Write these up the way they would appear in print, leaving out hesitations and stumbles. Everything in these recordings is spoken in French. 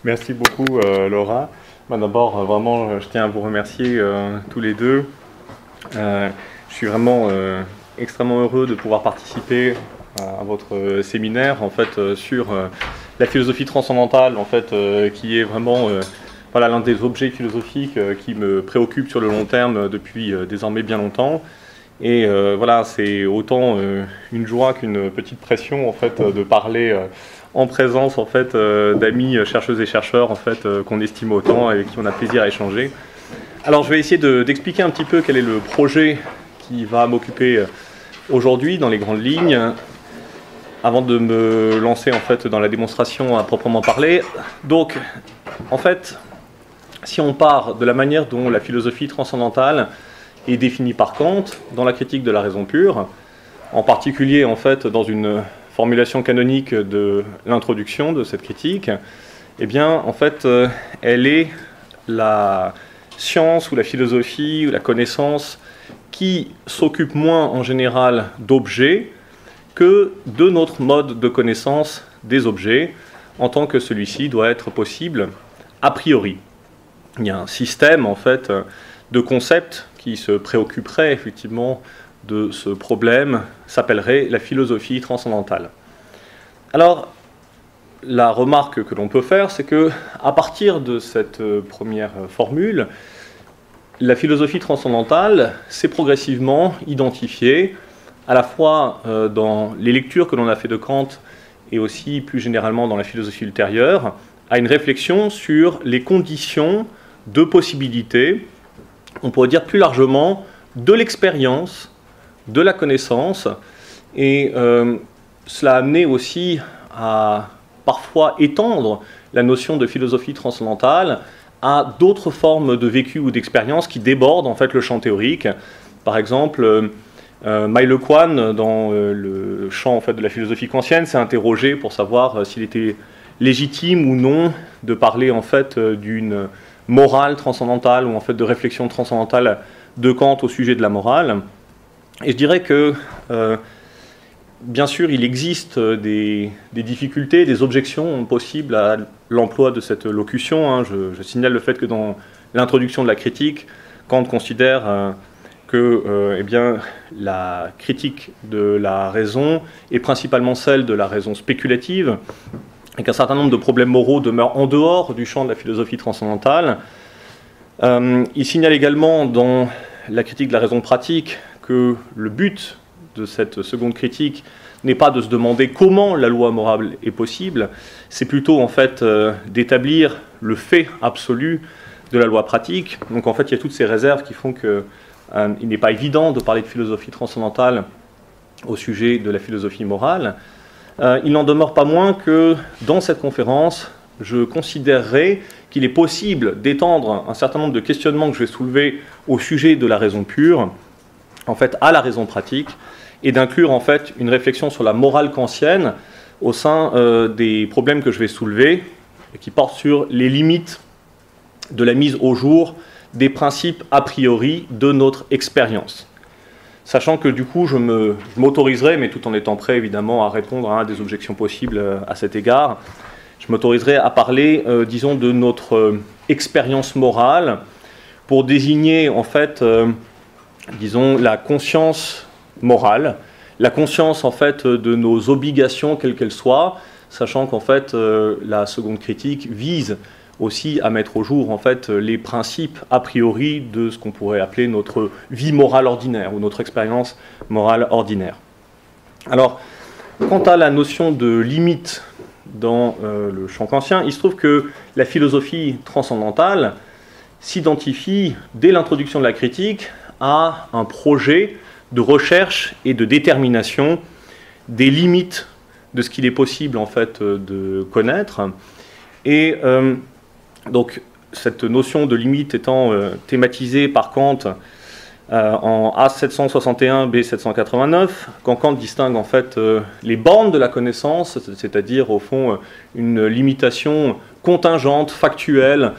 Merci beaucoup, Laura. D'abord, vraiment, je tiens à vous remercier tous les deux. Je suis vraiment extrêmement heureux de pouvoir participer à votre séminaire, en fait, sur la philosophie transcendantale, en fait, qui est vraiment voilà, l'un des objets philosophiques qui me préoccupe sur le long terme depuis désormais bien longtemps. Et voilà, c'est autant une joie qu'une petite pression, en fait, de parler en présence, en fait, d'amis chercheuses et chercheurs, en fait, qu'on estime autant et avec qui on a plaisir à échanger. Alors, je vais essayer d'expliquer un petit peu quel est le projet qui va m'occuper aujourd'hui dans les grandes lignes, avant de me lancer, en fait, dans la démonstration à proprement parler. Donc, en fait, si on part de la manière dont la philosophie transcendantale est définie par Kant dans la critique de la raison pure, en particulier, en fait, dans une formulation canonique de l'introduction de cette critique, eh bien, en fait, elle est la science ou la philosophie ou la connaissance qui s'occupe moins en général d'objets que de notre mode de connaissance des objets, en tant que celui-ci doit être possible a priori. Il y a un système, en fait, de concepts qui se préoccuperait effectivement de ce problème, s'appellerait la philosophie transcendantale. Alors, la remarque que l'on peut faire, c'est que, à partir de cette première formule, la philosophie transcendantale s'est progressivement identifiée, à la fois dans les lectures que l'on a fait de Kant et aussi plus généralement dans la philosophie ultérieure, à une réflexion sur les conditions de possibilité, on pourrait dire plus largement, de l'expérience, de la connaissance, et cela a amené aussi à parfois étendre la notion de philosophie transcendantale à d'autres formes de vécu ou d'expérience qui débordent en fait le champ théorique. Par exemple, Meilequan, dans le champ en fait, de la philosophie kantienne, s'est interrogé pour savoir s'il était légitime ou non de parler en fait d'une morale transcendantale ou en fait de réflexion transcendantale de Kant au sujet de la morale. Et je dirais que bien sûr il existe des difficultés, des objections possibles à l'emploi de cette locution. Hein. Je signale le fait que dans l'introduction de la critique, Kant considère que eh bien, la critique de la raison est principalement celle de la raison spéculative, et qu'un certain nombre de problèmes moraux demeurent en dehors du champ de la philosophie transcendantale. Il signale également dans la critique de la raison pratique que le but de cette seconde critique n'est pas de se demander comment la loi morale est possible, c'est plutôt en fait d'établir le fait absolu de la loi pratique. Donc en fait il y a toutes ces réserves qui font qu'il n'est pas évident de parler de philosophie transcendantale au sujet de la philosophie morale. Il n'en demeure pas moins que dans cette conférence, je considérerais qu'il est possible d'étendre un certain nombre de questionnements que je vais soulever au sujet de la raison pure, en fait, à la raison pratique, et d'inclure en fait une réflexion sur la morale kantienne au sein des problèmes que je vais soulever, et qui portent sur les limites de la mise au jour des principes a priori de notre expérience. Sachant que du coup, je m'autoriserai, mais tout en étant prêt évidemment à répondre à des objections possibles à cet égard, je m'autoriserai à parler, disons, de notre expérience morale pour désigner en fait, disons, la conscience morale, la conscience en fait de nos obligations quelles qu'elles soient, sachant qu'en fait la seconde critique vise aussi à mettre au jour en fait les principes a priori de ce qu'on pourrait appeler notre vie morale ordinaire ou notre expérience morale ordinaire. Alors, quant à la notion de limite dans le champ kantien, il se trouve que la philosophie transcendantale s'identifie dès l'introduction de la critique à un projet de recherche et de détermination des limites de ce qu'il est possible en fait de connaître. Et donc cette notion de limite étant thématisée par Kant en A761, B789, quand Kant distingue en fait les bornes de la connaissance, c'est-à-dire au fond une limitation contingente, factuelle,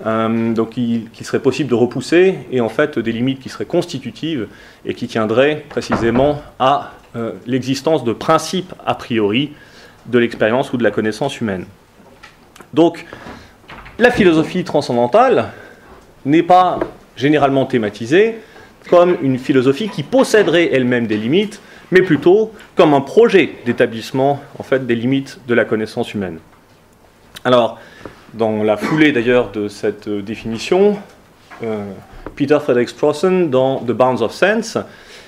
donc qui serait possible de repousser, et en fait des limites qui seraient constitutives et qui tiendraient précisément à l'existence de principes a priori de l'expérience ou de la connaissance humaine. Donc, la philosophie transcendantale n'est pas généralement thématisée comme une philosophie qui posséderait elle-même des limites, mais plutôt comme un projet d'établissement en fait, des limites de la connaissance humaine. Alors, dans la foulée d'ailleurs de cette définition, Peter Frederick Strawson, dans The Bounds of Sense,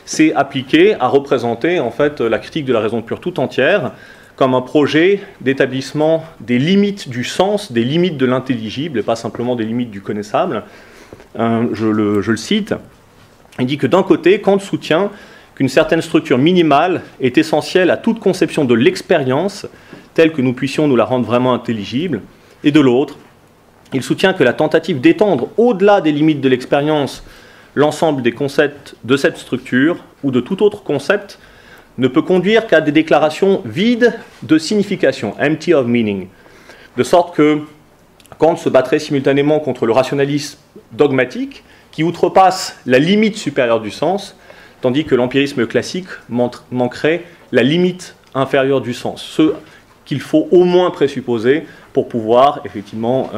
s'est appliqué à représenter en fait, la critique de la raison pure tout entière comme un projet d'établissement des limites du sens, des limites de l'intelligible, et pas simplement des limites du connaissable. Je le cite, il dit que d'un côté, Kant soutient qu'une certaine structure minimale est essentielle à toute conception de l'expérience, telle que nous puissions nous la rendre vraiment intelligible, et de l'autre, il soutient que la tentative d'étendre au-delà des limites de l'expérience l'ensemble des concepts de cette structure ou de tout autre concept ne peut conduire qu'à des déclarations vides de signification, empty of meaning, de sorte que Kant se battrait simultanément contre le rationalisme dogmatique qui outrepasse la limite supérieure du sens, tandis que l'empirisme classique manquerait la limite inférieure du sens, ce qu'il faut au moins présupposer pour pouvoir effectivement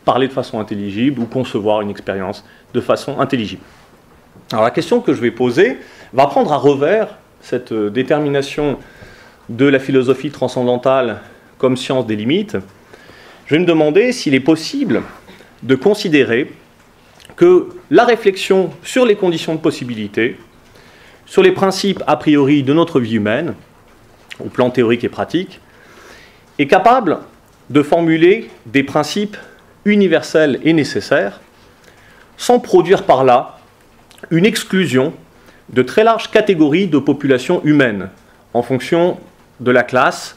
parler de façon intelligible ou concevoir une expérience de façon intelligible. Alors la question que je vais poser va prendre à revers cette détermination de la philosophie transcendantale comme science des limites. Je vais me demander s'il est possible de considérer que la réflexion sur les conditions de possibilité, sur les principes a priori de notre vie humaine, au plan théorique et pratique, est capable de formuler des principes universels et nécessaires, sans produire par là une exclusion de très larges catégories de populations humaines, en fonction de la classe,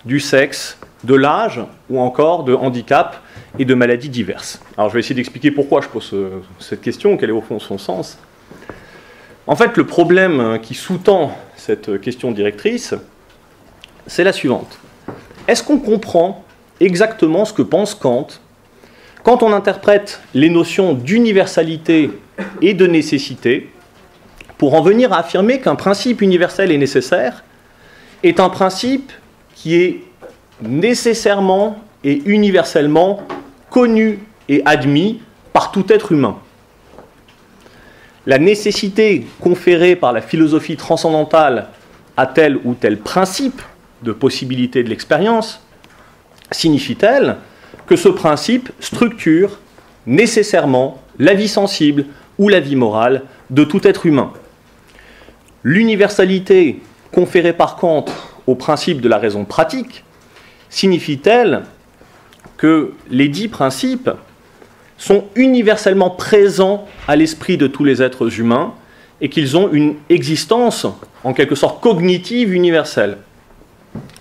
du sexe, de l'âge, ou encore de handicaps et de maladies diverses. Alors je vais essayer d'expliquer pourquoi je pose cette question, quel est au fond son sens. En fait, le problème qui sous-tend cette question directrice, c'est la suivante. Est-ce qu'on comprend exactement ce que pense Kant quand on interprète les notions d'universalité et de nécessité pour en venir à affirmer qu'un principe universel et nécessaire est un principe qui est nécessairement et universellement connu et admis par tout être humain? La nécessité conférée par la philosophie transcendantale à tel ou tel principe de possibilité de l'expérience signifie-t-elle que ce principe structure nécessairement la vie sensible ou la vie morale de tout être humain? L'universalité conférée par Kant au principe de la raison pratique signifie-t-elle que les dits principes sont universellement présents à l'esprit de tous les êtres humains et qu'ils ont une existence en quelque sorte cognitive universelle?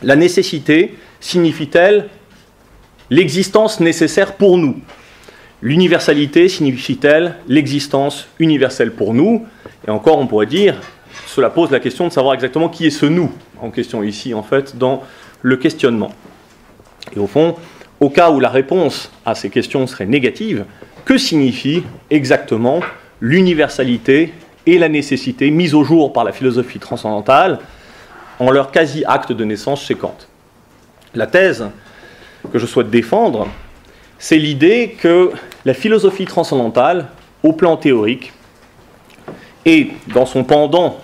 La nécessité signifie-t-elle l'existence nécessaire pour nous? L'universalité signifie-t-elle l'existence universelle pour nous? Et encore, on pourrait dire, cela pose la question de savoir exactement qui est ce nous en question ici, en fait, dans le questionnement. Et au fond, au cas où la réponse à ces questions serait négative, que signifie exactement l'universalité et la nécessité mises au jour par la philosophie transcendantale en leur quasi-acte de naissance chez Kant? La thèse que je souhaite défendre, c'est l'idée que la philosophie transcendantale, au plan théorique, et dans son pendant,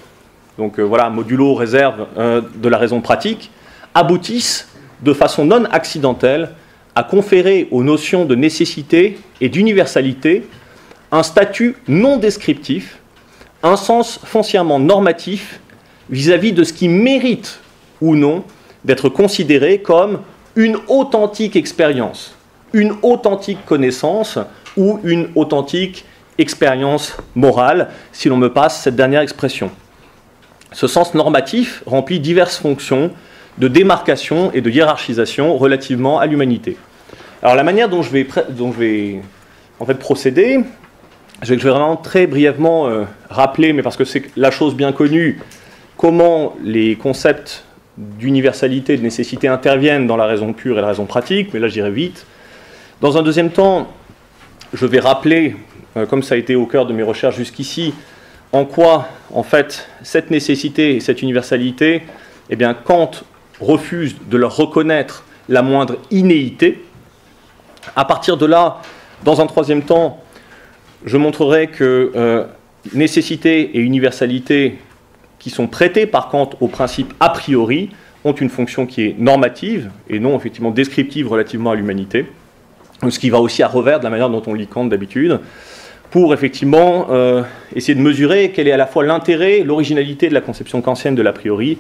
donc voilà, modulo réserve de la raison pratique, aboutissent de façon non accidentelle à conférer aux notions de nécessité et d'universalité un statut non descriptif, un sens foncièrement normatif vis-à-vis de ce qui mérite ou non d'être considéré comme une authentique expérience, une authentique connaissance ou une authentique expérience morale, si l'on me passe cette dernière expression. Ce sens normatif remplit diverses fonctions de démarcation et de hiérarchisation relativement à l'humanité. Alors la manière dont je vais en fait procéder, je vais vraiment très brièvement rappeler, mais parce que c'est la chose bien connue, comment les concepts d'universalité et de nécessité interviennent dans la raison pure et la raison pratique, mais là j'irai vite. Dans un deuxième temps, je vais rappeler, comme ça a été au cœur de mes recherches jusqu'ici, en quoi, en fait, cette nécessité et cette universalité, eh bien, Kant refuse de leur reconnaître la moindre innéité. À partir de là, dans un troisième temps, je montrerai que nécessité et universalité qui sont prêtées par Kant au principe a priori ont une fonction qui est normative et non effectivement descriptive relativement à l'humanité, ce qui va aussi à revers de la manière dont on lit Kant d'habitude, pour effectivement essayer de mesurer quel est à la fois l'intérêt, l'originalité de la conception kantienne de l'a priori,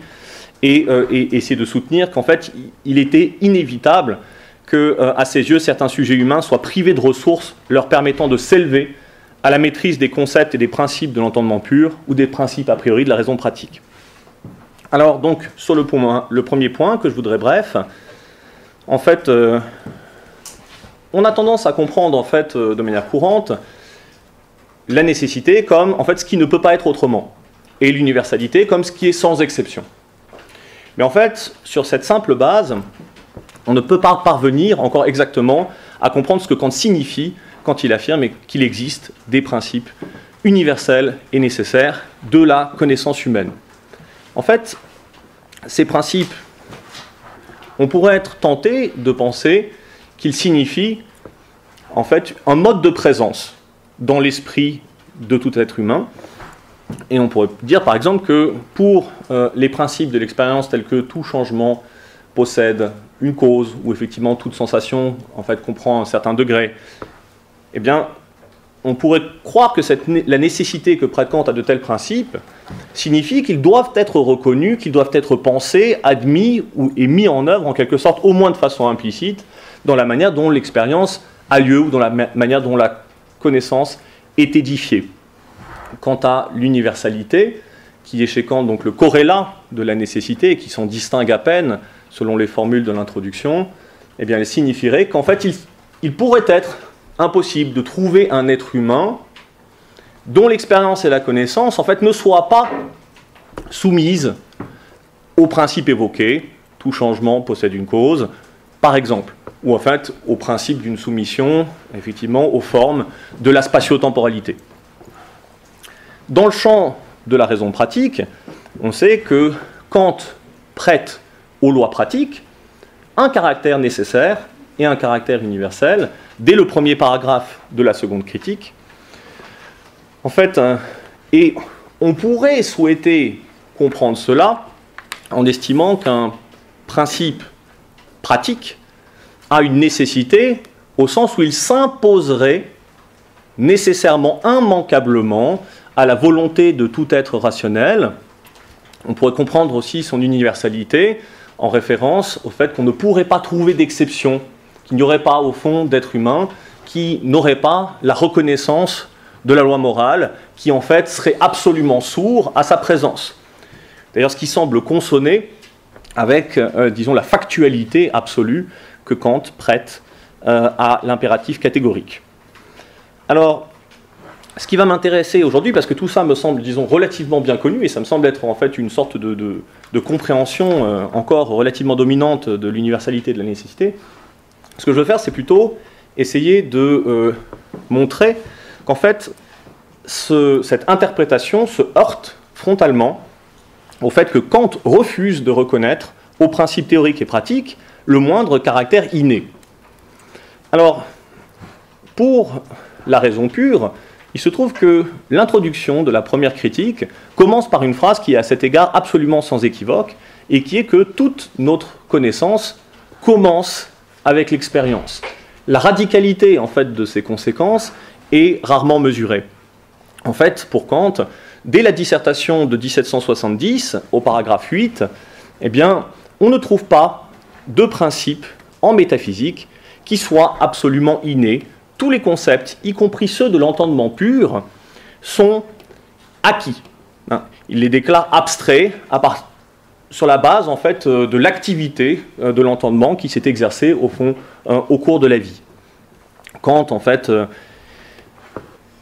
et essayer de soutenir qu'en fait il était inévitable que, à ses yeux, certains sujets humains soient privés de ressources leur permettant de s'élever à la maîtrise des concepts et des principes de l'entendement pur ou des principes a priori de la raison pratique. Alors donc, sur le premier point que je voudrais bref, en fait, on a tendance à comprendre en fait, de manière courante la nécessité comme en fait, ce qui ne peut pas être autrement, et l'universalité comme ce qui est sans exception. Mais en fait, sur cette simple base, on ne peut pas parvenir encore exactement à comprendre ce que Kant signifie quand il affirme qu'il existe des principes universels et nécessaires de la connaissance humaine. En fait, ces principes, on pourrait être tenté de penser qu'ils signifient en fait un mode de présence dans l'esprit de tout être humain. Et on pourrait dire par exemple que pour les principes de l'expérience tels que tout changement possède une cause, ou effectivement toute sensation en fait, comprend un certain degré, eh bien, on pourrait croire que la nécessité que prête Kant à de tels principes signifie qu'ils doivent être reconnus, qu'ils doivent être pensés, admis et mis en œuvre en quelque sorte, au moins de façon implicite, dans la manière dont l'expérience a lieu ou dans la manière dont la connaissance est édifiée. Quant à l'universalité, qui est chez Kant donc le corrélat de la nécessité, et qui s'en distingue à peine selon les formules de l'introduction, eh bien, elle signifierait qu'en fait, il pourrait être impossible de trouver un être humain dont l'expérience et la connaissance en fait, ne soient pas soumises aux principes évoqués, tout changement possède une cause, par exemple, ou en fait au principe d'une soumission, effectivement, aux formes de la spatio-temporalité. Dans le champ de la raison pratique, on sait que Kant prête aux lois pratiques un caractère nécessaire et un caractère universel dès le premier paragraphe de la seconde critique. En fait, et on pourrait souhaiter comprendre cela en estimant qu'un principe pratique a une nécessité au sens où il s'imposerait nécessairement, immanquablement, à la volonté de tout être rationnel. On pourrait comprendre aussi son universalité en référence au fait qu'on ne pourrait pas trouver d'exception, qu'il n'y aurait pas au fond d'être humain qui n'aurait pas la reconnaissance de la loi morale, qui en fait serait absolument sourd à sa présence. D'ailleurs, ce qui semble consonner avec, disons, la factualité absolue que Kant prête à l'impératif catégorique. Alors, ce qui va m'intéresser aujourd'hui, parce que tout ça me semble, disons, relativement bien connu, et ça me semble être en fait une sorte de compréhension encore relativement dominante de l'universalité de la nécessité, ce que je veux faire, c'est plutôt essayer de montrer qu'en fait, cette interprétation se heurte frontalement au fait que Kant refuse de reconnaître aux principes théoriques et pratiques le moindre caractère inné. Alors, pour la raison pure, il se trouve que l'introduction de la première critique commence par une phrase qui est à cet égard absolument sans équivoque, et qui est que toute notre connaissance commence avec l'expérience. La radicalité en fait, de ces conséquences est rarement mesurée. En fait, pour Kant, dès la dissertation de 1770, au paragraphe 8, eh bien, on ne trouve pas de principe en métaphysique qui soit absolument inné. Tous les concepts, y compris ceux de l'entendement pur, sont acquis. Il les déclare abstraits sur la base en fait, de l'activité de l'entendement qui s'est exercée au fond au cours de la vie. Kant, en fait,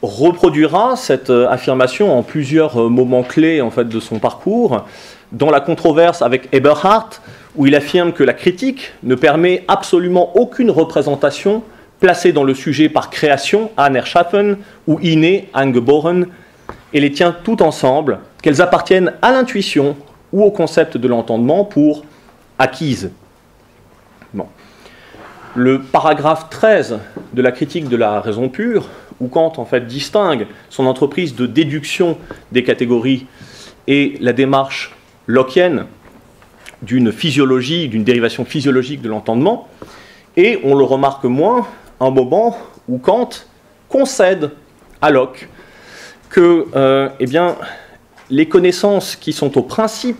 reproduira cette affirmation en plusieurs moments clés en fait, de son parcours, dans la controverse avec Eberhard, où il affirme que la critique ne permet absolument aucune représentation placée dans le sujet par création, anerschaffen, ou inné, angeboren, et les tient toutes ensemble, qu'elles appartiennent à l'intuition ou au concept de l'entendement pour acquises. Bon. Le paragraphe 13 de la critique de la raison pure, où Kant en fait distingue son entreprise de déduction des catégories et la démarche lockienne d'une physiologie, d'une dérivation physiologique de l'entendement, et on le remarque moins, un moment où Kant concède à Locke que eh bien, les connaissances qui sont au principe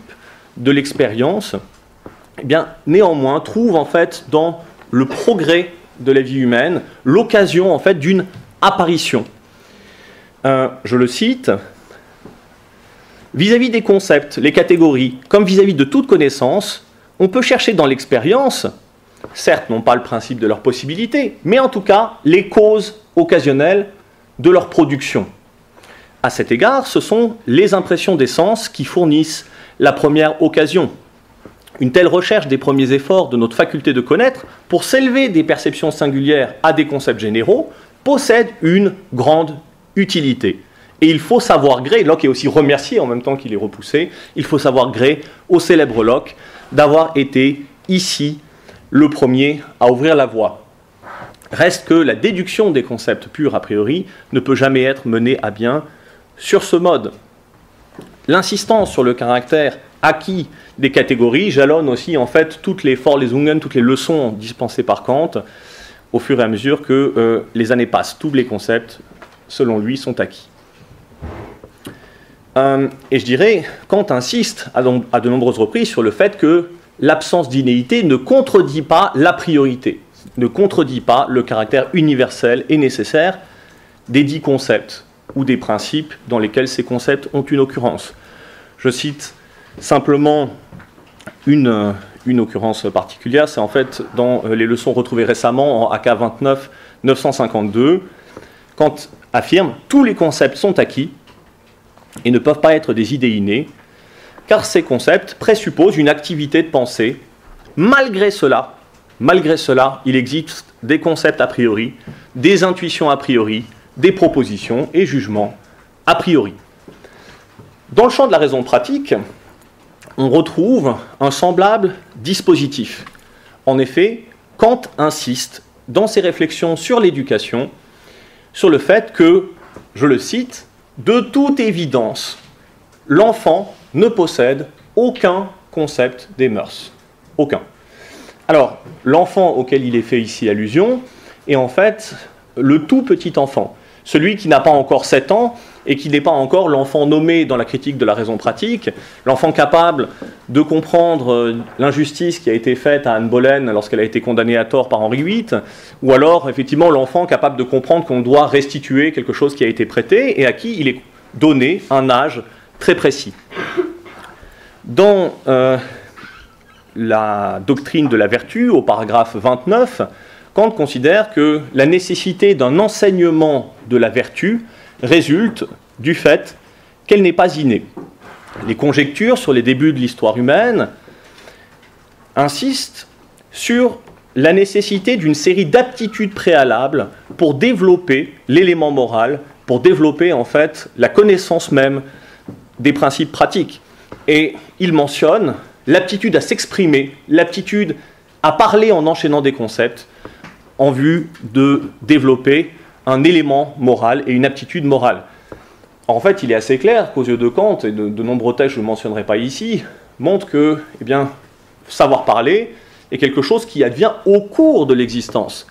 de l'expérience, eh bien, néanmoins, trouvent en fait dans le progrès de la vie humaine l'occasion en fait d'une apparition. Je le cite, vis-à-vis des concepts, les catégories, comme vis-à-vis de toute connaissance, on peut chercher dans l'expérience, certes non pas le principe de leur possibilité, mais en tout cas les causes occasionnelles de leur production. À cet égard, ce sont les impressions des sens qui fournissent la première occasion. Une telle recherche des premiers efforts de notre faculté de connaître pour s'élever des perceptions singulières à des concepts généraux possède une grande utilité. Et il faut savoir gré, Locke est aussi remercié en même temps qu'il est repoussé, il faut savoir gré au célèbre Locke d'avoir été ici le premier à ouvrir la voie. Reste que la déduction des concepts purs a priori ne peut jamais être menée à bien sur ce mode. L'insistance sur le caractère acquis des catégories jalonne aussi en fait toutes les Vorlesungen, toutes les leçons dispensées par Kant au fur et à mesure que les années passent. Tous les concepts, selon lui, sont acquis. Et je dirais, Kant insiste à de nombreuses reprises sur le fait que l'absence d'innéité ne contredit pas la priorité, ne contredit pas le caractère universel et nécessaire des dits concepts ou des principes dans lesquels ces concepts ont une occurrence. Je cite simplement une occurrence particulière, c'est en fait dans les leçons retrouvées récemment en AK 29 952, Kant affirme « Tous les concepts sont acquis et ne peuvent pas être des idées innées, car ces concepts présupposent une activité de pensée. Malgré cela, il existe des concepts a priori, des intuitions a priori, des propositions et jugements a priori. » Dans le champ de la raison pratique, on retrouve un semblable dispositif. En effet, Kant insiste dans ses réflexions sur l'éducation sur le fait que, je le cite, « de toute évidence, l'enfant ne possède aucun concept des mœurs. » Aucun. Alors, l'enfant auquel il est fait ici allusion est en fait le tout petit enfant, celui qui n'a pas encore 7 ans et qui n'est pas encore l'enfant nommé dans la critique de la raison pratique, l'enfant capable de comprendre l'injustice qui a été faite à Anne Boleyn lorsqu'elle a été condamnée à tort par Henri VIII, ou alors effectivement l'enfant capable de comprendre qu'on doit restituer quelque chose qui a été prêté et à qui il est donné un âge très précis. Dans la doctrine de la vertu, au paragraphe 29, Kant considère que la nécessité d'un enseignement de la vertu résulte du fait qu'elle n'est pas innée. Les conjectures sur les débuts de l'histoire humaine insistent sur la nécessité d'une série d'aptitudes préalables pour développer l'élément moral, pour développer en fait la connaissance même des principes pratiques. Et il mentionne l'aptitude à s'exprimer, l'aptitude à parler en enchaînant des concepts, en vue de développer un élément moral et une aptitude morale. En fait, il est assez clair qu'aux yeux de Kant, et de nombreux textes, je ne le mentionnerai pas ici, montrent que savoir parler est quelque chose qui advient au cours de l'existence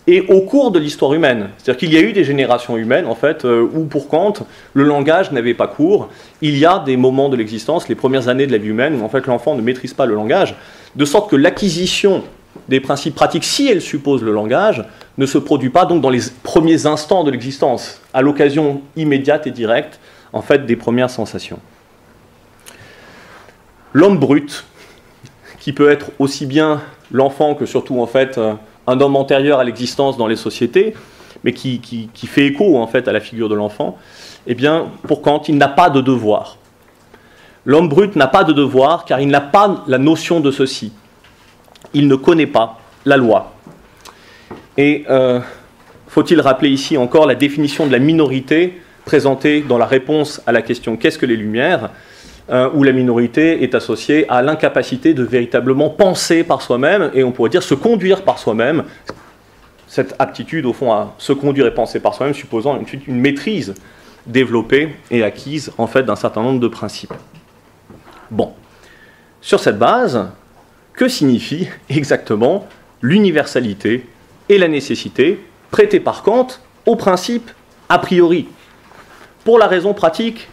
et au cours de l'histoire humaine. C'est-à-dire qu'il y a eu des générations humaines, en fait, où pour Kant, le langage n'avait pas cours. Il y a des moments de l'existence, les premières années de la vie humaine, où en fait l'enfant ne maîtrise pas le langage, de sorte que l'acquisition des principes pratiques, si elle suppose le langage, ne se produit pas donc dans les premiers instants de l'existence, à l'occasion immédiate et directe, en fait, des premières sensations. L'homme brut, qui peut être aussi bien l'enfant que surtout, en fait, un homme antérieur à l'existence dans les sociétés, mais qui fait écho, en fait, à la figure de l'enfant, eh bien, pour Kant, il n'a pas de devoir. L'homme brut n'a pas de devoir, car il n'a pas la notion de ceci. Il ne connaît pas la loi. Et faut-il rappeler ici encore la définition de la minorité présentée dans la réponse à la question « Qu'est-ce que les Lumières ?» où la minorité est associée à l'incapacité de véritablement penser par soi-même, et on pourrait dire se conduire par soi-même. Cette aptitude, au fond, à se conduire et penser par soi-même, supposant une maîtrise développée et acquise, en fait, d'un certain nombre de principes. Bon. Sur cette base, que signifie exactement l'universalité et la nécessité prêtées par Kant au principe a priori? Pour la raison pratique,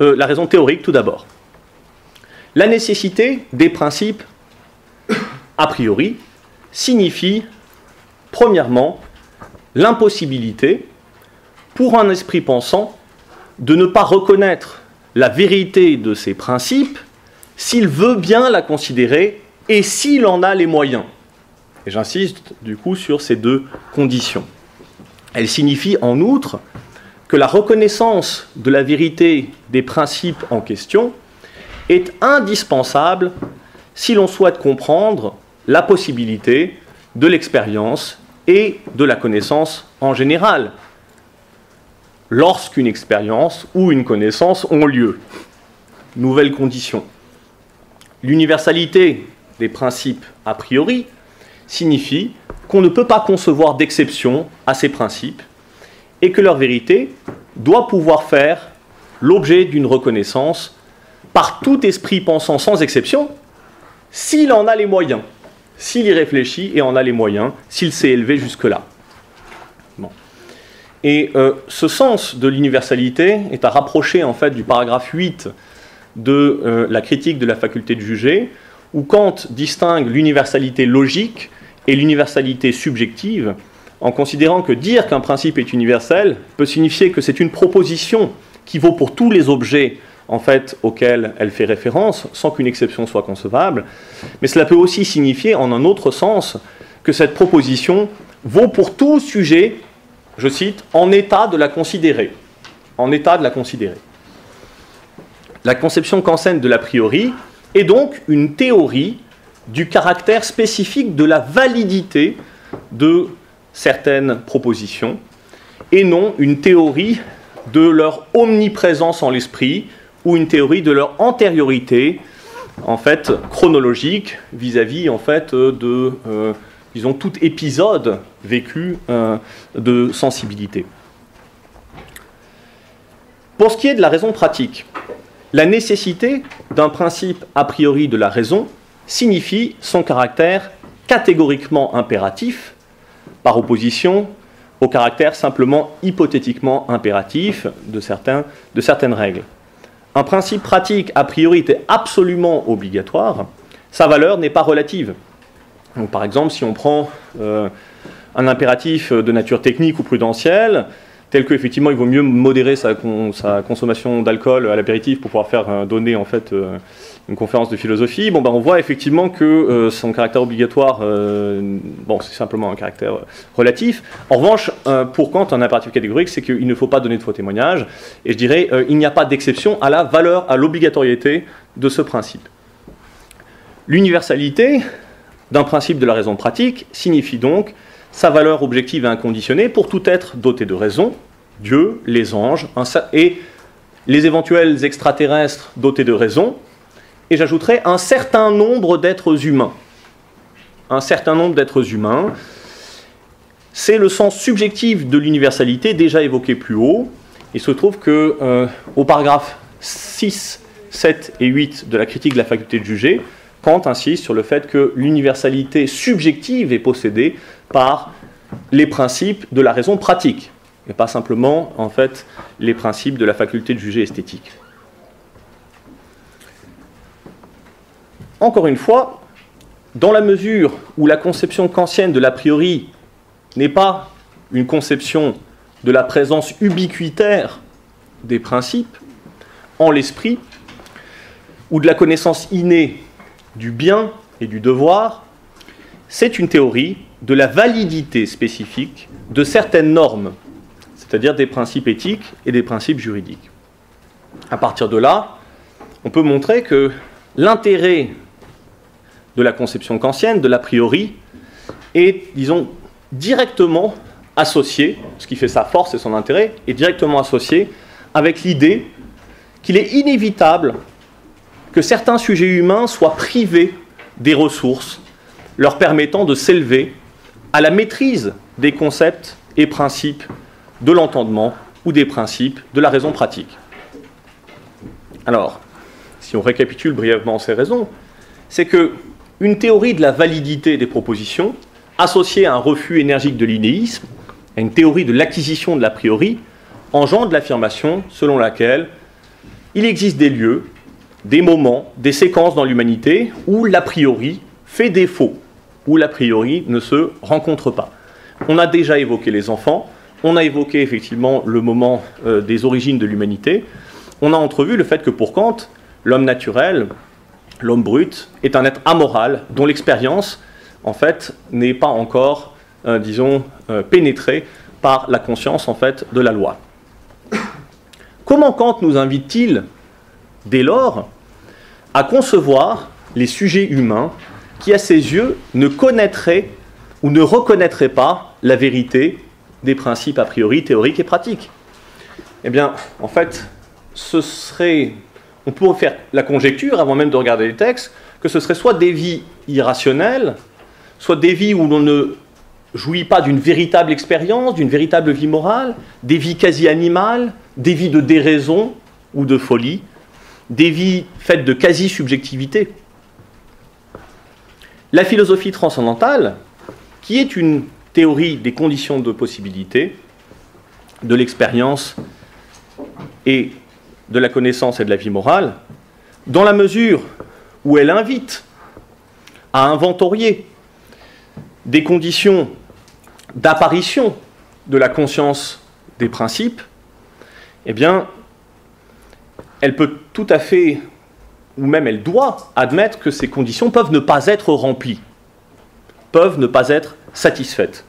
la raison théorique tout d'abord. La nécessité des principes a priori signifie, premièrement, l'impossibilité pour un esprit pensant de ne pas reconnaître la vérité de ces principes s'il veut bien la considérer et s'il en a les moyens. Et j'insiste du coup sur ces deux conditions. Elle signifie en outre que la reconnaissance de la vérité des principes en question est indispensable si l'on souhaite comprendre la possibilité de l'expérience et de la connaissance en général, lorsqu'une expérience ou une connaissance ont lieu. Nouvelle condition. L'universalité des principes a priori signifie qu'on ne peut pas concevoir d'exception à ces principes et que leur vérité doit pouvoir faire l'objet d'une reconnaissance par tout esprit pensant sans exception, s'il en a les moyens, s'il y réfléchit et en a les moyens, s'il s'est élevé jusque-là. Bon. Et ce sens de l'universalité est à rapprocher en fait du paragraphe 8 de la critique de la faculté de juger, où Kant distingue l'universalité logique et l'universalité subjective, en considérant que dire qu'un principe est universel peut signifier que c'est une proposition qui vaut pour tous les objets en fait, auxquels elle fait référence, sans qu'une exception soit concevable, mais cela peut aussi signifier, en un autre sens, que cette proposition vaut pour tout sujet, je cite, en état de la considérer. En état de la considérer. La conception kantienne de l'a priori est donc une théorie du caractère spécifique de la validité de certaines propositions, et non une théorie de leur omniprésence en l'esprit, ou une théorie de leur antériorité, en fait, chronologique, vis-à-vis, en fait, de, disons, tout épisode vécu de sensibilité. Pour ce qui est de la raison pratique, la nécessité d'un principe a priori de la raison signifie son caractère catégoriquement impératif, par opposition au caractère simplement hypothétiquement impératif de certaines règles. Un principe pratique a priori était absolument obligatoire, sa valeur n'est pas relative. Donc, par exemple, si on prend un impératif de nature technique ou prudentielle, tel qu'effectivement il vaut mieux modérer sa consommation d'alcool à l'apéritif pour pouvoir faire donner en fait une conférence de philosophie, bon, ben, on voit effectivement que son caractère obligatoire, bon, c'est simplement un caractère relatif. En revanche, pour Kant, un impératif catégorique, c'est qu'il ne faut pas donner de faux témoignages, et je dirais, il n'y a pas d'exception à la valeur, à l'obligatoriété de ce principe. L'universalité d'un principe de la raison pratique signifie donc sa valeur objective et inconditionnée pour tout être doté de raison, Dieu, les anges, et les éventuels extraterrestres dotés de raison, et j'ajouterais un certain nombre d'êtres humains. Un certain nombre d'êtres humains, c'est le sens subjectif de l'universalité déjà évoqué plus haut. Il se trouve que au paragraphe 6, 7 et 8 de la critique de la faculté de juger, Kant insiste sur le fait que l'universalité subjective est possédée par les principes de la raison pratique, et pas simplement, en fait, les principes de la faculté de juger esthétique. Encore une fois, dans la mesure où la conception kantienne de l'a priori n'est pas une conception de la présence ubiquitaire des principes en l'esprit, ou de la connaissance innée du bien et du devoir, c'est une théorie de la validité spécifique de certaines normes, c'est-à-dire des principes éthiques et des principes juridiques. À partir de là, on peut montrer que l'intérêt de la conception kantienne, de l'a priori, est, disons, directement associé, ce qui fait sa force et son intérêt, est directement associé avec l'idée qu'il est inévitable que certains sujets humains soient privés des ressources leur permettant de s'élever à la maîtrise des concepts et principes de l'entendement ou des principes de la raison pratique. Alors, si on récapitule brièvement ces raisons, c'est qu'une théorie de la validité des propositions, associée à un refus énergique de l'innéisme, à une théorie de l'acquisition de l'a priori, engendre l'affirmation selon laquelle il existe des lieux, des moments, des séquences dans l'humanité où l'a priori fait défaut, où l'a priori ne se rencontre pas. On a déjà évoqué les enfants, on a évoqué effectivement le moment des origines de l'humanité, on a entrevu le fait que pour Kant, l'homme naturel, l'homme brut, est un être amoral dont l'expérience, en fait, n'est pas encore, pénétrée par la conscience, en fait, de la loi. Comment Kant nous invite-t-il, dès lors, à concevoir les sujets humains qui, à ses yeux, ne connaîtraient ou ne reconnaîtraient pas la vérité des principes a priori théoriques et pratiques? Eh bien, en fait, on pourrait faire la conjecture, avant même de regarder les textes, que ce serait soit des vies irrationnelles, soit des vies où l'on ne jouit pas d'une véritable expérience, d'une véritable vie morale, des vies quasi animales, des vies de déraison ou de folie, des vies faites de quasi-subjectivité. La philosophie transcendantale, qui est une théorie des conditions de possibilité, de l'expérience et de la connaissance et de la vie morale, dans la mesure où elle invite à inventorier des conditions d'apparition de la conscience des principes, eh bien, elle peut tout à fait, ou même elle doit admettre que ces conditions peuvent ne pas être remplies, peuvent ne pas être satisfaites.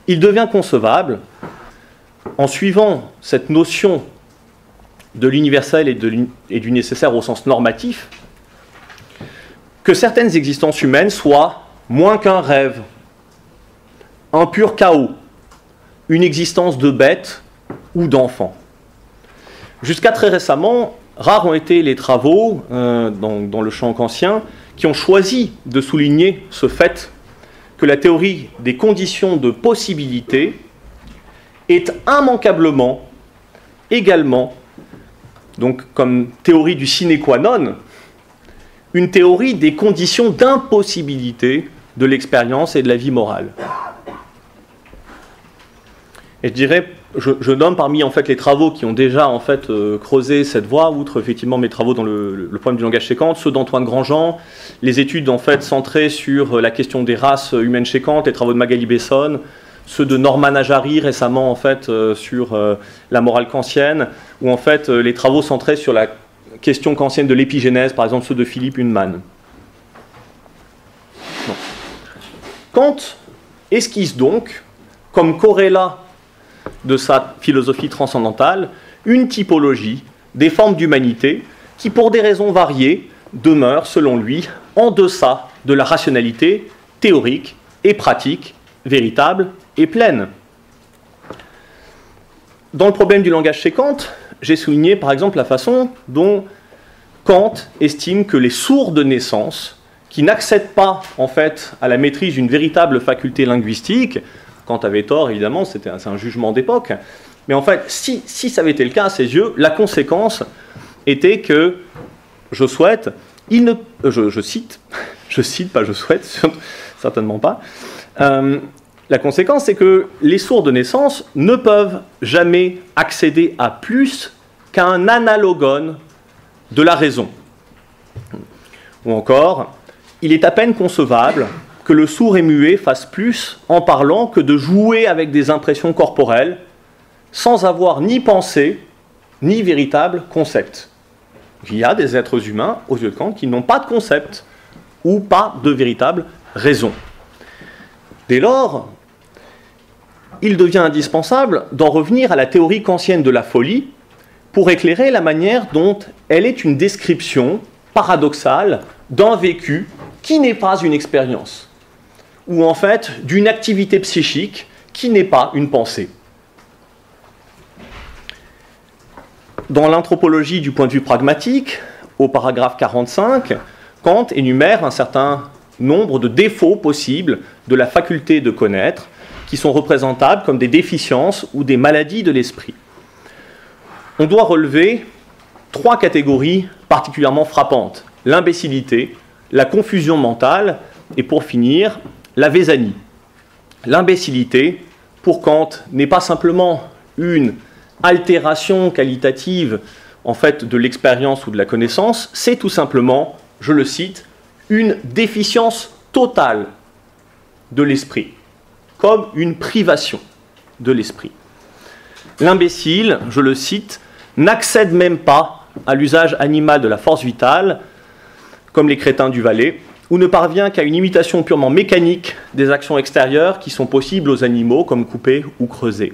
Il devient concevable, en suivant cette notion de l'universel et du nécessaire au sens normatif, que certaines existences humaines soient moins qu'un rêve, un pur chaos, une existence de bête ou d'enfant. Jusqu'à très récemment, rares ont été les travaux dans le champ kantien qui ont choisi de souligner ce fait que la théorie des conditions de possibilité est immanquablement, également, donc comme théorie du sine qua non, une théorie des conditions d'impossibilité de l'expérience et de la vie morale. Et je dirais, je nomme parmi en fait les travaux qui ont déjà en fait creusé cette voie, outre effectivement mes travaux dans le problème du langage chez Kant, ceux d'Antoine Grandjean, les études en fait centrées sur la question des races humaines chez Kant, les travaux de Magali Besson, ceux de Norman Ajari récemment en fait sur la morale kantienne, ou en fait les travaux centrés sur la question kantienne de l'épigénèse, par exemple ceux de Philippe Hunnemann. Bon. Kant esquisse donc, comme corrélat de sa philosophie transcendantale, une typologie des formes d'humanité qui, pour des raisons variées, demeure, selon lui, en deçà de la rationalité théorique et pratique, véritable et pleine. Dans le problème du langage chez Kant, j'ai souligné par exemple la façon dont Kant estime que les sourds de naissance, qui n'accèdent pas en fait à la maîtrise d'une véritable faculté linguistique, Kant avait tort évidemment, c'est un jugement d'époque, mais en fait si ça avait été le cas à ses yeux, la conséquence était que, je souhaite, je cite, pas je souhaite, certainement pas, la conséquence c'est que les sourds de naissance ne peuvent jamais accéder à plus qu'à un analogone de la raison. Ou encore, il est à peine concevable que le sourd et muet fasse plus en parlant que de jouer avec des impressions corporelles sans avoir ni pensée ni véritable concept. Il y a des êtres humains, aux yeux de Kant, qui n'ont pas de concept ou pas de véritable raison. Dès lors, il devient indispensable d'en revenir à la théorie kantienne de la folie pour éclairer la manière dont elle est une description paradoxale d'un vécu qui n'est pas une expérience, ou en fait d'une activité psychique qui n'est pas une pensée. Dans l'anthropologie du point de vue pragmatique, au paragraphe 45, Kant énumère un certain nombre de défauts possibles de la faculté de connaître, qui sont représentables comme des déficiences ou des maladies de l'esprit. On doit relever 3 catégories particulièrement frappantes: l'imbécilité, la confusion mentale et, pour finir, la vésanie. L'imbécilité, pour Kant, n'est pas simplement une altération qualitative en fait de l'expérience ou de la connaissance, c'est tout simplement, je le cite, une déficience totale de l'esprit, comme une privation de l'esprit. L'imbécile, je le cite, n'accède même pas à l'usage animal de la force vitale, comme les crétins du Valais, ou ne parvient qu'à une imitation purement mécanique des actions extérieures qui sont possibles aux animaux, comme couper ou creuser.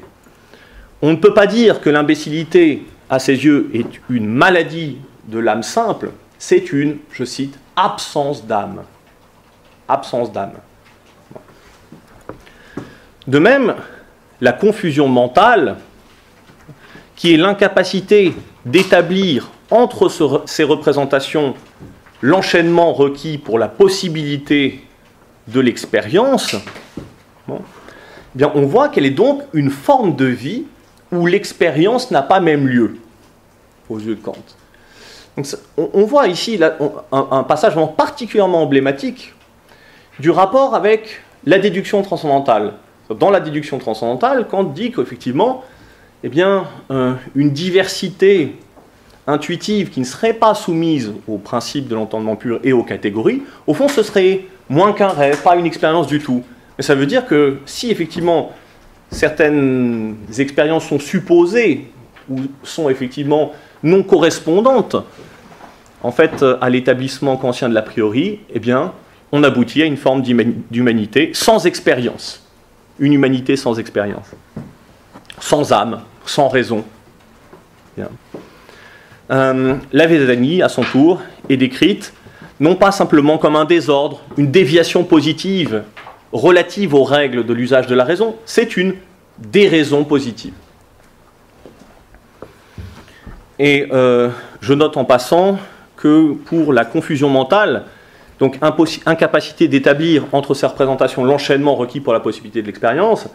On ne peut pas dire que l'imbécilité, à ses yeux, est une maladie de l'âme simple, c'est une, je cite, absence d'âme. Absence d'âme. De même, la confusion mentale, qui est l'incapacité d'établir entre ces représentations l'enchaînement requis pour la possibilité de l'expérience, bon, eh bien on voit qu'elle est donc une forme de vie où l'expérience n'a pas même lieu, aux yeux de Kant. Donc, on voit ici là, un passage particulièrement emblématique du rapport avec la déduction transcendantale. Dans la déduction transcendantale, Kant dit qu'effectivement, eh bien, une diversité intuitive qui ne serait pas soumise au principe de l'entendement pur et aux catégories, au fond, ce serait moins qu'un rêve, pas une expérience du tout. Mais ça veut dire que si effectivement certaines expériences sont supposées ou sont effectivement non correspondantes en fait à l'établissement kantien de l'a priori, eh bien, on aboutit à une forme d'humanité sans expérience. Une humanité sans expérience. Sans âme, sans raison. Bien. La vésanie, à son tour, est décrite non pas simplement comme un désordre, une déviation positive relative aux règles de l'usage de la raison, c'est une déraison positive. Et je note en passant que pour la confusion mentale, donc incapacité d'établir entre ces représentations l'enchaînement requis pour la possibilité de l'expérience,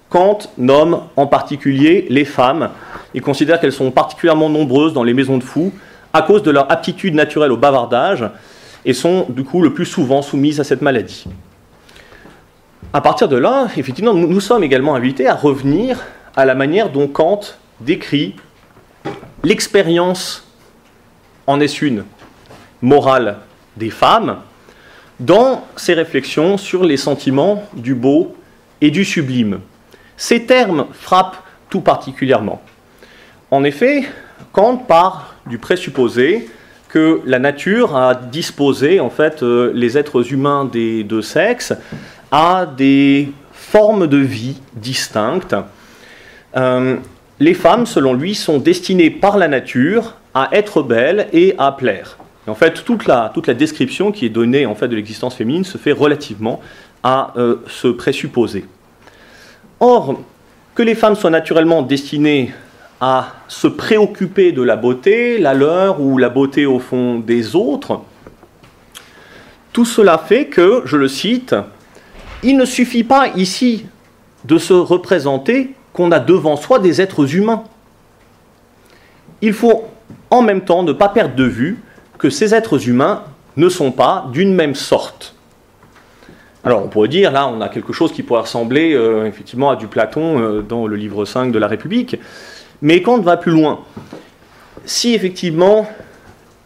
Kant nomme en particulier les femmes. Il considère qu'elles sont particulièrement nombreuses dans les maisons de fous à cause de leur aptitude naturelle au bavardage et sont du coup le plus souvent soumises à cette maladie. À partir de là, effectivement, nous sommes également invités à revenir à la manière dont Kant décrit l'expérience, en est une, morale des femmes, dans ses réflexions sur les sentiments du beau et du sublime. Ces termes frappent tout particulièrement. En effet, Kant part du présupposé que la nature a disposé en fait, les êtres humains des deux sexes à des formes de vie distinctes. Les femmes, selon lui, sont destinées par la nature à être belles et à plaire. Et en fait, toute la description qui est donnée en fait, de l'existence féminine se fait relativement à ce présupposé. Or, que les femmes soient naturellement destinées à se préoccuper de la beauté, la leur ou la beauté au fond des autres, tout cela fait que, je le cite, « Il ne suffit pas ici de se représenter qu'on a devant soi des êtres humains. Il faut en même temps ne pas perdre de vue que ces êtres humains ne sont pas d'une même sorte. » Alors on pourrait dire, là on a quelque chose qui pourrait ressembler effectivement à du Platon dans le livre 5 de la République, mais Kant va plus loin. Si effectivement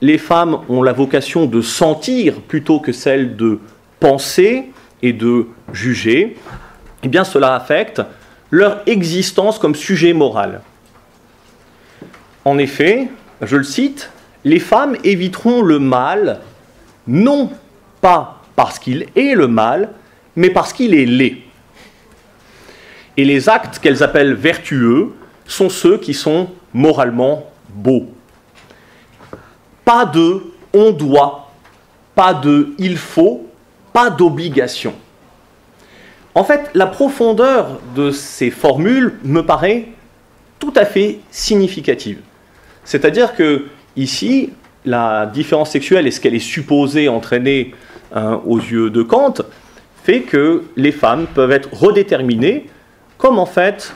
les femmes ont la vocation de sentir plutôt que celle de penser et de juger, eh bien cela affecte leur existence comme sujet moral. En effet, je le cite, « Les femmes éviteront le mal, non pas parce qu'il est le mal, mais parce qu'il est laid. Et les actes qu'elles appellent vertueux sont ceux qui sont moralement beaux. Pas de « on doit », pas de « il faut », pas d'obligation. » En fait, la profondeur de ces formules me paraît tout à fait significative. C'est-à-dire que, ici, la différence sexuelle et ce qu'elle est supposée entraîner aux yeux de Kant fait que les femmes peuvent être redéterminées comme en fait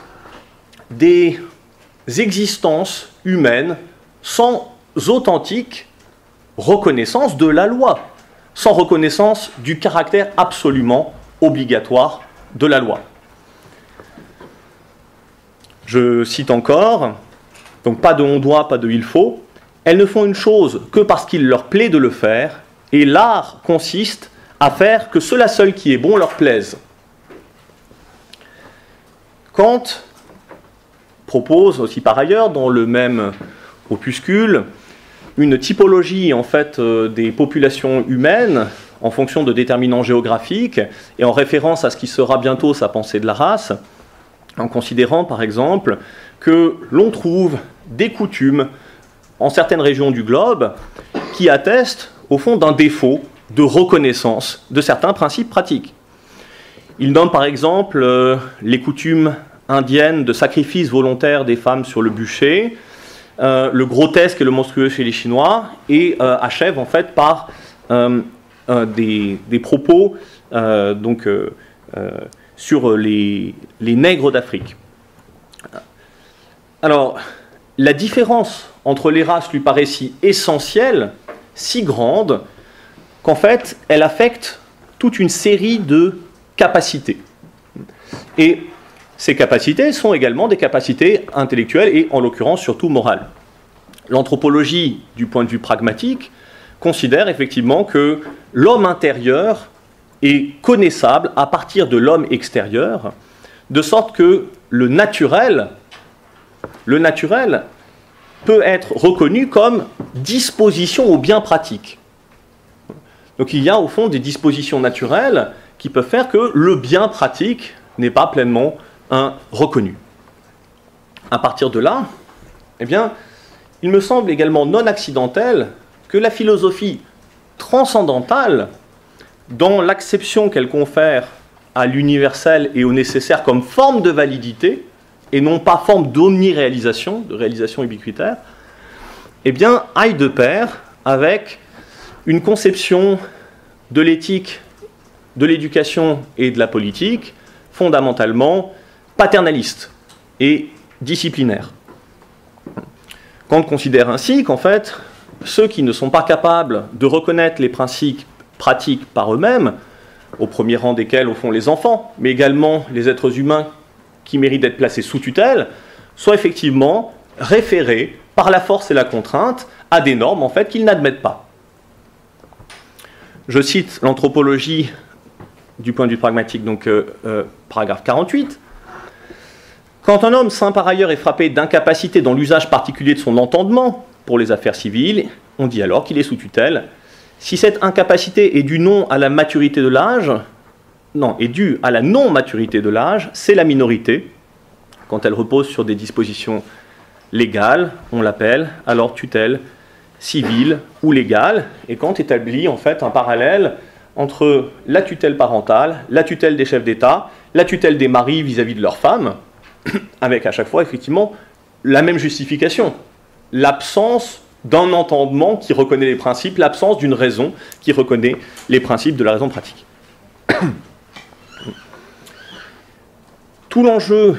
des existences humaines sans authentique reconnaissance de la loi, sans reconnaissance du caractère absolument obligatoire de la loi. Je cite encore, donc pas de on doit, pas de il faut, elles ne font une chose que parce qu'il leur plaît de le faire, et l'art consiste à faire que cela seul qui est bon leur plaise. Kant propose aussi par ailleurs, dans le même opuscule, une typologie en fait des populations humaines en fonction de déterminants géographiques et en référence à ce qui sera bientôt sa pensée de la race, en considérant par exemple que l'on trouve des coutumes en certaines régions du globe qui attestent au fond d'un défaut de reconnaissance de certains principes pratiques. Il nomme par exemple les coutumes indiennes de sacrifice volontaire des femmes sur le bûcher, le grotesque et le monstrueux chez les Chinois, et achève en fait par des propos sur les nègres d'Afrique. Alors, la différence entre les races lui paraît si essentielle, si grande, qu'en fait, elle affecte toute une série de capacités. Et ces capacités sont également des capacités intellectuelles et, en l'occurrence, surtout morales. L'anthropologie, du point de vue pragmatique, considère effectivement que l'homme intérieur est connaissable à partir de l'homme extérieur, de sorte que le naturel peut être reconnu comme disposition au bien pratique. Donc il y a au fond des dispositions naturelles qui peuvent faire que le bien pratique n'est pas pleinement reconnu. À partir de là, eh bien, il me semble également non accidentel que la philosophie transcendantale, dans l'acception qu'elle confère à l'universel et au nécessaire comme forme de validité, et non pas forme d'omniréalisation, de réalisation ubiquitaire, eh bien, aille de pair avec une conception de l'éthique, de l'éducation et de la politique fondamentalement paternaliste et disciplinaire. Kant considère ainsi qu'en fait, ceux qui ne sont pas capables de reconnaître les principes pratiques par eux-mêmes, au premier rang desquels, au fond, les enfants, mais également les êtres humains qui méritent d'être placés sous tutelle, soient effectivement référés par la force et la contrainte à des normes en fait qu'ils n'admettent pas. Je cite l'anthropologie du point de vue pragmatique, donc paragraphe 48. Quand un homme sain par ailleurs est frappé d'incapacité dans l'usage particulier de son entendement pour les affaires civiles, on dit alors qu'il est sous tutelle. Si cette incapacité est due non à la maturité de l'âge, non, est due à la non-maturité de l'âge, c'est la minorité. Quand elle repose sur des dispositions légales, on l'appelle alors tutelle civile ou légale. Et Kant établit en fait un parallèle entre la tutelle parentale, la tutelle des chefs d'État, la tutelle des maris vis-à-vis de leurs femmes, avec à chaque fois effectivement la même justification, l'absence d'un entendement qui reconnaît les principes, l'absence d'une raison qui reconnaît les principes de la raison pratique. Tout l'enjeu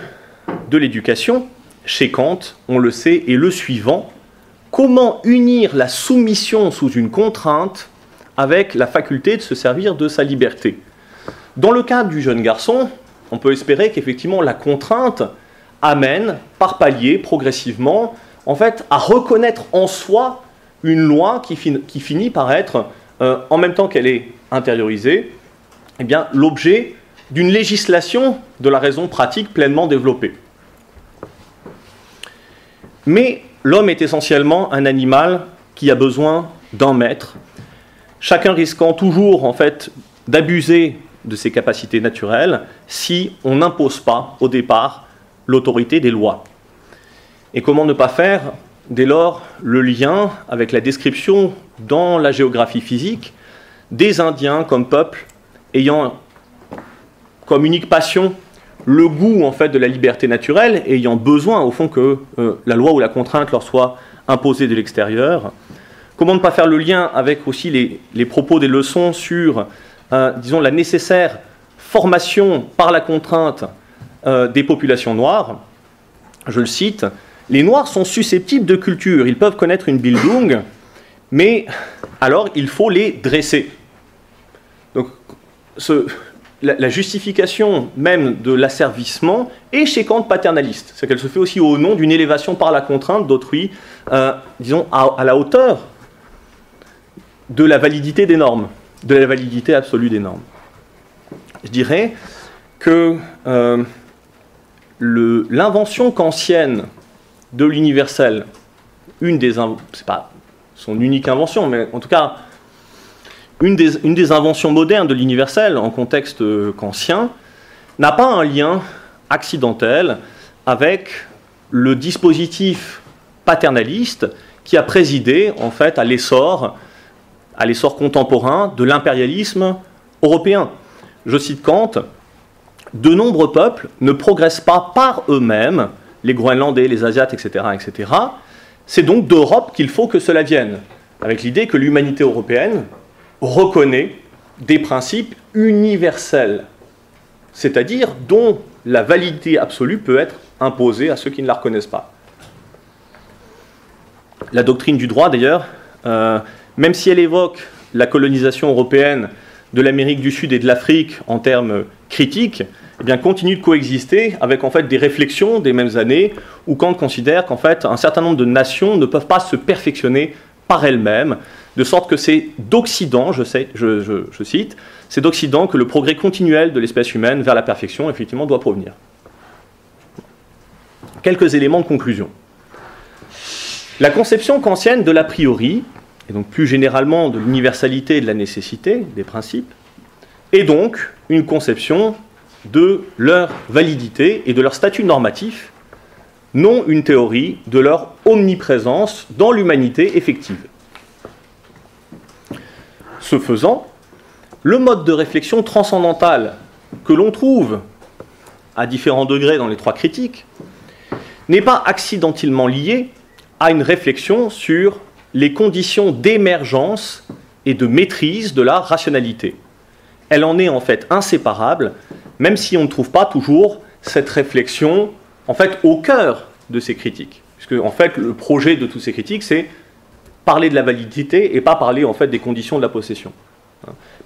de l'éducation, chez Kant, on le sait, est le suivant: comment unir la soumission sous une contrainte avec la faculté de se servir de sa liberté? Dans le cas du jeune garçon, on peut espérer qu'effectivement la contrainte amène, par paliers, progressivement, en fait, à reconnaître en soi une loi qui finit par être, en même temps qu'elle est intériorisée, eh bien, l'objet d'une législation de la raison pratique pleinement développée. Mais l'homme est essentiellement un animal qui a besoin d'un maître, chacun risquant toujours, en fait, d'abuser de ses capacités naturelles si on n'impose pas, au départ, l'autorité des lois. Et comment ne pas faire, dès lors, le lien avec la description dans la géographie physique des Indiens comme peuple ayant comme unique passion le goût en fait de la liberté naturelle, ayant besoin au fond que la loi ou la contrainte leur soit imposée de l'extérieur. Comment ne pas faire le lien avec aussi les propos des leçons sur, disons, la nécessaire formation par la contrainte des populations noires. Je le cite, « Les Noirs sont susceptibles de culture, ils peuvent connaître une Bildung, mais alors il faut les dresser. » Donc, la justification même de l'asservissement est chez Kant paternaliste. C'est qu'elle se fait aussi au nom d'une élévation par la contrainte d'autrui, disons, à la hauteur de la validité des normes, de la validité absolue des normes. Je dirais que l'invention kantienne de l'universel, c'est pas son unique invention, mais en tout cas, une des inventions modernes de l'universel en contexte kantien, n'a pas un lien accidentel avec le dispositif paternaliste qui a présidé en fait à l'essor contemporain de l'impérialisme européen. Je cite Kant, « De nombreux peuples ne progressent pas par eux-mêmes, les Groenlandais, les Asiates, etc., etc. C'est donc d'Europe qu'il faut que cela vienne, avec l'idée que l'humanité européenne reconnaît des principes universels, c'est-à-dire dont la validité absolue peut être imposée à ceux qui ne la reconnaissent pas. » La doctrine du droit, d'ailleurs, même si elle évoque la colonisation européenne de l'Amérique du Sud et de l'Afrique en termes critiques, eh bien, continue de coexister avec en fait, des réflexions des mêmes années où Kant considère qu'en fait, un certain nombre de nations ne peuvent pas se perfectionner par elles-mêmes, de sorte que c'est d'Occident, je cite, c'est d'Occident que le progrès continuel de l'espèce humaine vers la perfection, effectivement, doit provenir. Quelques éléments de conclusion. La conception kantienne de l'a priori, et donc plus généralement de l'universalité et de la nécessité des principes, est donc une conception de leur validité et de leur statut normatif, non une théorie de leur omniprésence dans l'humanité effective. Ce faisant, le mode de réflexion transcendantal que l'on trouve à différents degrés dans les trois critiques n'est pas accidentellement lié à une réflexion sur les conditions d'émergence et de maîtrise de la rationalité. Elle en est en fait inséparable, même si on ne trouve pas toujours cette réflexion en fait au cœur de ces critiques. Puisque en fait le projet de toutes ces critiques, c'est parler de la validité et pas parler en fait des conditions de la possession.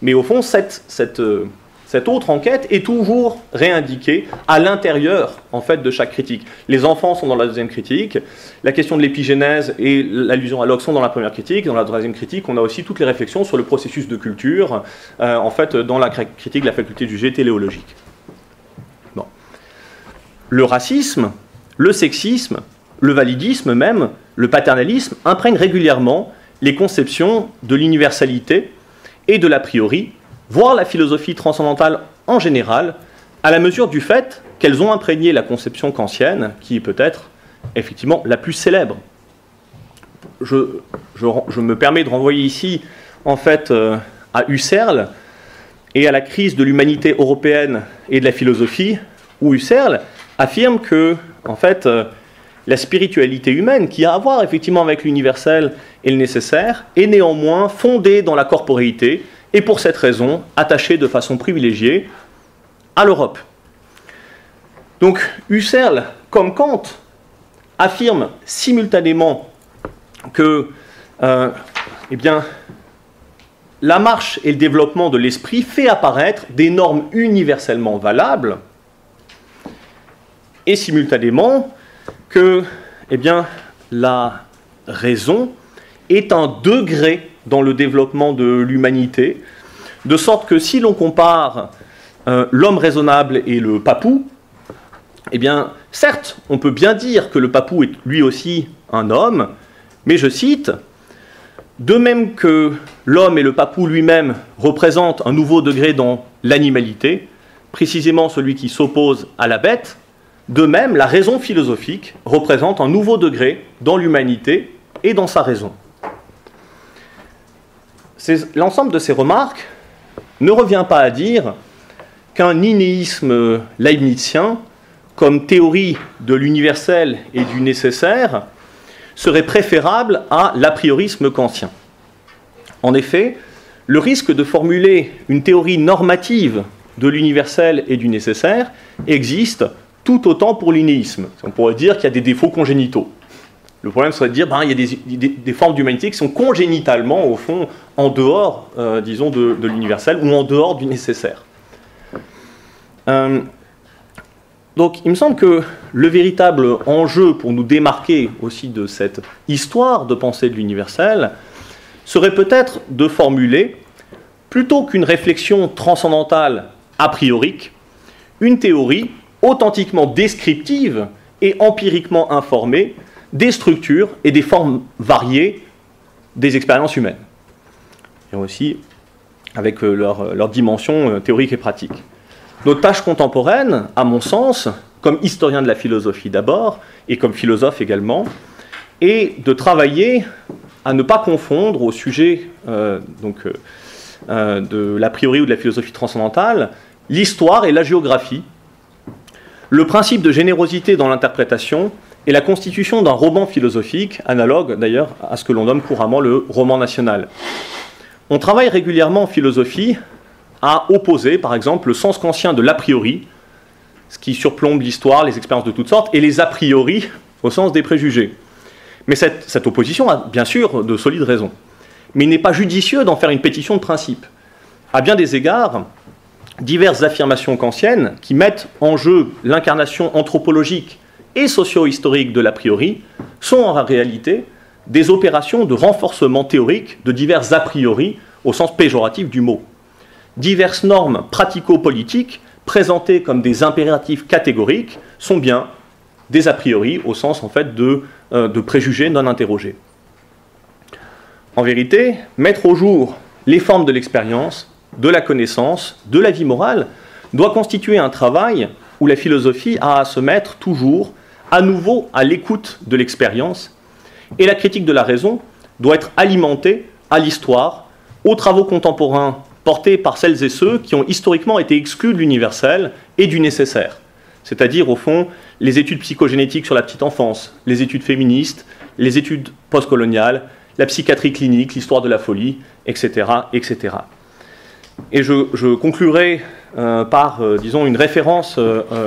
Mais au fond, cette autre enquête est toujours réindiquée à l'intérieur en fait, de chaque critique. Les enfants sont dans la deuxième critique, la question de l'épigénèse et l'allusion à Locke sont dans la première critique. Dans la troisième critique, on a aussi toutes les réflexions sur le processus de culture, en fait, dans la critique de la faculté de juger téléologique. Bon. Le racisme, le sexisme, le validisme même, le paternalisme imprègnent régulièrement les conceptions de l'universalité et de l'a priori, voire la philosophie transcendantale en général, à la mesure du fait qu'elles ont imprégné la conception kantienne, qui est peut-être effectivement la plus célèbre. Je me permets de renvoyer ici en fait à Husserl et à la crise de l'humanité européenne et de la philosophie, où Husserl affirme que en fait la spiritualité humaine, qui a à voir effectivement avec l'universel et le nécessaire, est néanmoins fondée dans la corporéité et pour cette raison attachée de façon privilégiée à l'Europe. Donc Husserl, comme Kant, affirme simultanément que eh bien, la marche et le développement de l'esprit fait apparaître des normes universellement valables et simultanément que eh bien, la raison est un degré dans le développement de l'humanité, de sorte que si l'on compare l'homme raisonnable et le papou, eh bien, certes, on peut bien dire que le papou est lui aussi un homme, mais je cite, « De même que l'homme et le papou lui-même représentent un nouveau degré dans l'animalité, précisément celui qui s'oppose à la bête, de même, la raison philosophique représente un nouveau degré dans l'humanité et dans sa raison. » L'ensemble de ces remarques ne revient pas à dire qu'un inéisme leibnizien, comme théorie de l'universel et du nécessaire, serait préférable à l'apriorisme kantien. En effet, le risque de formuler une théorie normative de l'universel et du nécessaire existe tout autant pour l'inéisme. On pourrait dire qu'il y a des défauts congénitaux. Le problème serait de dire qu'il y a des formes d'humanité qui sont congénitalement, au fond, en dehors, disons, de l'universel ou en dehors du nécessaire. Donc, il me semble que le véritable enjeu pour nous démarquer aussi de cette histoire de pensée de l'universel serait peut-être de formuler, plutôt qu'une réflexion transcendantale a priorique, une théorie authentiquement descriptive et empiriquement informée des structures et des formes variées des expériences humaines, et aussi avec leur dimension théorique et pratique. Notre tâche contemporaine, à mon sens, comme historien de la philosophie d'abord, et comme philosophe également, est de travailler à ne pas confondre au sujet de l'a priori ou de la philosophie transcendantale, l'histoire et la géographie, le principe de générosité dans l'interprétation et la constitution d'un roman philosophique, analogue d'ailleurs à ce que l'on nomme couramment le roman national. On travaille régulièrement en philosophie à opposer, par exemple, le sens kantien de l'a priori, ce qui surplombe l'histoire, les expériences de toutes sortes, et les a priori au sens des préjugés. Mais cette opposition a bien sûr de solides raisons. Mais il n'est pas judicieux d'en faire une pétition de principe. À bien des égards, diverses affirmations kantiennes qui mettent en jeu l'incarnation anthropologique et socio-historique de l'a priori sont en réalité des opérations de renforcement théorique de divers a priori au sens péjoratif du mot. Diverses normes pratico-politiques présentées comme des impératifs catégoriques sont bien des a priori au sens en fait de préjugés non interrogés. En vérité, mettre au jour les formes de l'expérience, de la connaissance, de la vie morale, doit constituer un travail où la philosophie a à se mettre toujours à nouveau à l'écoute de l'expérience, et la critique de la raison doit être alimentée à l'histoire, aux travaux contemporains portés par celles et ceux qui ont historiquement été exclus de l'universel et du nécessaire, c'est-à-dire au fond les études psychogénétiques sur la petite enfance, les études féministes, les études postcoloniales, la psychiatrie clinique, l'histoire de la folie, etc., etc. Et je conclurai par, disons, une référence,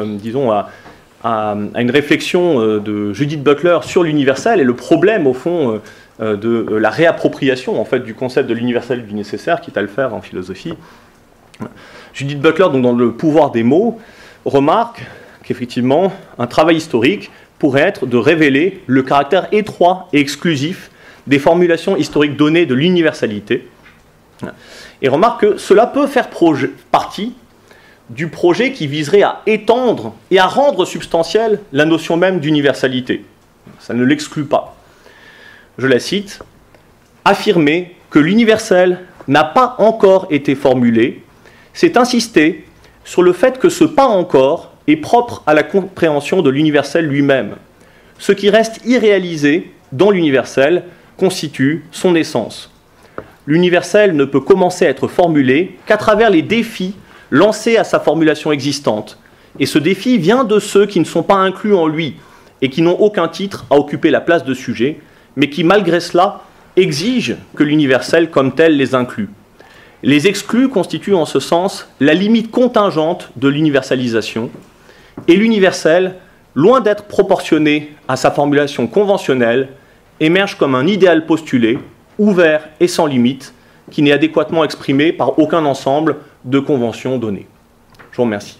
disons, à une réflexion de Judith Butler sur l'universel et le problème, au fond, de la réappropriation, en fait, du concept de l'universel et du nécessaire, qui est à le faire en philosophie. Judith Butler, donc, dans Le pouvoir des mots, remarque qu'effectivement, un travail historique pourrait être de révéler le caractère étroit et exclusif des formulations historiques données de l'universalité, et remarque que cela peut faire partie du projet qui viserait à étendre et à rendre substantielle la notion même d'universalité. Ça ne l'exclut pas. Je la cite, « Affirmer que l'universel n'a pas encore été formulé, c'est insister sur le fait que ce pas encore est propre à la compréhension de l'universel lui-même. Ce qui reste irréalisé dans l'universel constitue son essence. L'universel ne peut commencer à être formulé qu'à travers les défis lancés à sa formulation existante. Et ce défi vient de ceux qui ne sont pas inclus en lui et qui n'ont aucun titre à occuper la place de sujet, mais qui, malgré cela, exigent que l'universel comme tel les inclue. Les exclus constituent en ce sens la limite contingente de l'universalisation, et l'universel, loin d'être proportionné à sa formulation conventionnelle, émerge comme un idéal postulé, ouvert et sans limite, qui n'est adéquatement exprimé par aucun ensemble de conventions données. Je vous remercie.